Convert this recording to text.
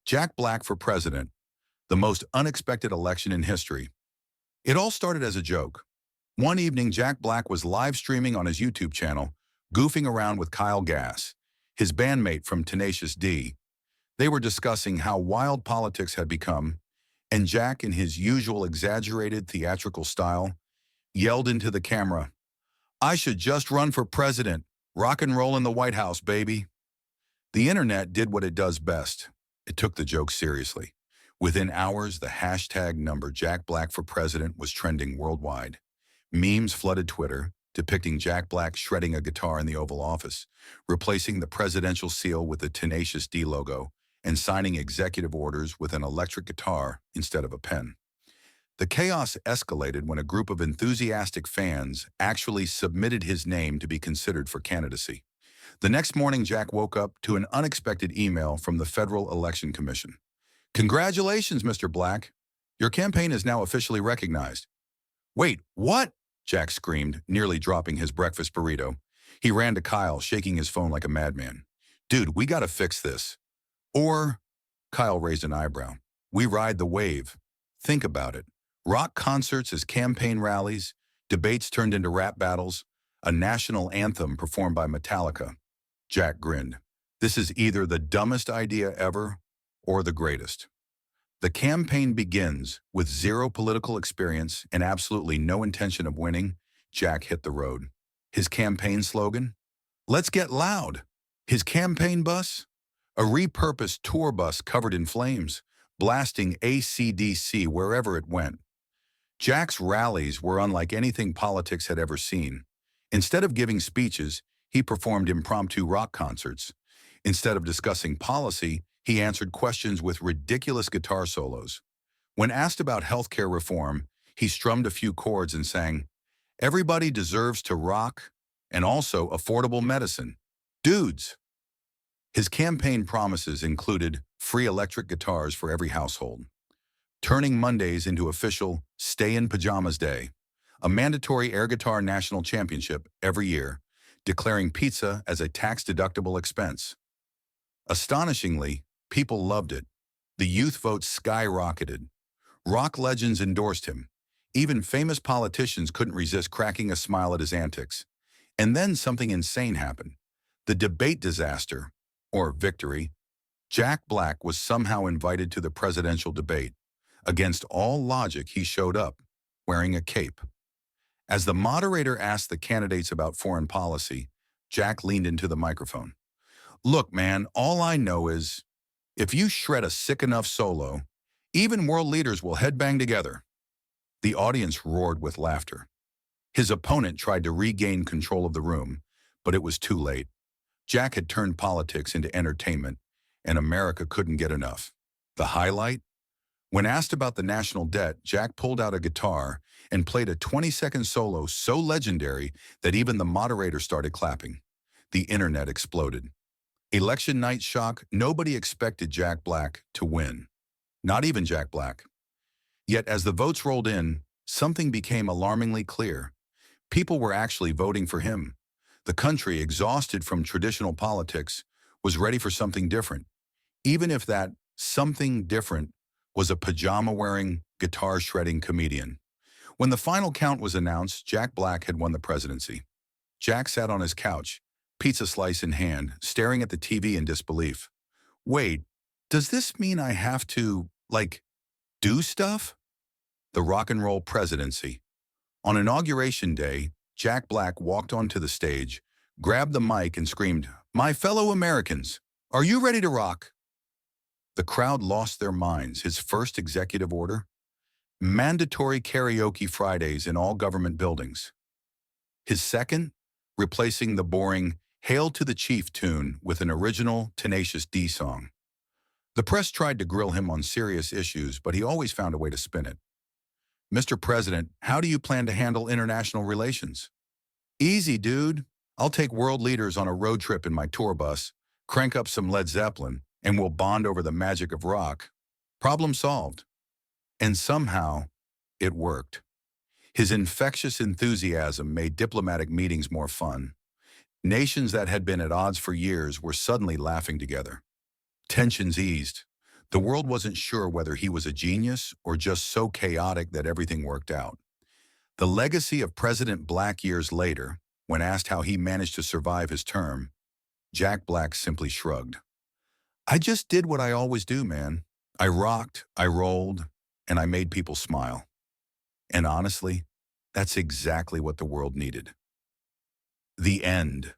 Jack Black for president, the most unexpected election in history. It all started as a joke. One evening, Jack Black was live streaming on his YouTube channel, goofing around with Kyle Gass, his bandmate from Tenacious D. They were discussing how wild politics had become, and Jack, in his usual exaggerated theatrical style, yelled into the camera, "I should just run for president. Rock and roll in the White House, baby." The internet did what it does best. It took the joke seriously. Within hours, the hashtag number Jack Black for president was trending worldwide. Memes flooded Twitter, depicting Jack Black shredding a guitar in the Oval Office, replacing the presidential seal with the Tenacious D logo, and signing executive orders with an electric guitar instead of a pen. The chaos escalated when a group of enthusiastic fans actually submitted his name to be considered for candidacy. The next morning, Jack woke up to an unexpected email from the Federal Election Commission. "Congratulations, Mr. Black. Your campaign is now officially recognized." "Wait, what?" Jack screamed, nearly dropping his breakfast burrito. He ran to Kyle, shaking his phone like a madman. "Dude, we gotta fix this." Or, Kyle raised an eyebrow, "we ride the wave." Think about it. Rock concerts as campaign rallies, debates turned into rap battles, a national anthem performed by Metallica. Jack grinned. This is either the dumbest idea ever or the greatest. The campaign begins with zero political experience and absolutely no intention of winning. Jack hit the road. His campaign slogan? "Let's get loud." His campaign bus? A repurposed tour bus covered in flames, blasting AC/DC wherever it went. Jack's rallies were unlike anything politics had ever seen. Instead of giving speeches, he performed impromptu rock concerts. Instead of discussing policy, he answered questions with ridiculous guitar solos. When asked about healthcare reform, he strummed a few chords and sang, "Everybody deserves to rock, and also affordable medicine. Dudes." His campaign promises included free electric guitars for every household, turning Mondays into official stay-in-pajamas day, a mandatory air guitar national championship every year, declaring pizza as a tax-deductible expense. Astonishingly, people loved it. The youth vote skyrocketed. Rock legends endorsed him. Even famous politicians couldn't resist cracking a smile at his antics. And then something insane happened. The debate disaster, or victory. Jack Black was somehow invited to the presidential debate. Against all logic, he showed up, wearing a cape. As the moderator asked the candidates about foreign policy, Jack leaned into the microphone. "Look, man, all I know is, if you shred a sick enough solo, even world leaders will headbang together." The audience roared with laughter. His opponent tried to regain control of the room, but it was too late. Jack had turned politics into entertainment, and America couldn't get enough. The highlight? When asked about the national debt, Jack pulled out a guitar and played a 20-second solo so legendary that even the moderator started clapping. The internet exploded. Election night shock, nobody expected Jack Black to win. Not even Jack Black. Yet as the votes rolled in, something became alarmingly clear. People were actually voting for him. The country, exhausted from traditional politics, was ready for something different, even if that something different was a pajama-wearing, guitar-shredding comedian. When the final count was announced, Jack Black had won the presidency. Jack sat on his couch, pizza slice in hand, staring at the TV in disbelief. "Wait, does this mean I have to, do stuff?" The rock and roll presidency. On Inauguration Day, Jack Black walked onto the stage, grabbed the mic and screamed, "My fellow Americans, are you ready to rock?" The crowd lost their minds. His first executive order? Mandatory karaoke Fridays in all government buildings. His second? Replacing the boring "Hail to the Chief" tune with an original Tenacious D song. The press tried to grill him on serious issues, but he always found a way to spin it. "Mr. President, how do you plan to handle international relations?" "Easy, dude. I'll take world leaders on a road trip in my tour bus, crank up some Led Zeppelin, and we'll bond over the magic of rock." Problem solved. And somehow, it worked. His infectious enthusiasm made diplomatic meetings more fun. Nations that had been at odds for years were suddenly laughing together. Tensions eased. The world wasn't sure whether he was a genius or just so chaotic that everything worked out. The legacy of President Black years later, when asked how he managed to survive his term, Jack Black simply shrugged. I just did what I always do, man. I rocked, I rolled, and I made people smile. And honestly, that's exactly what the world needed. The end.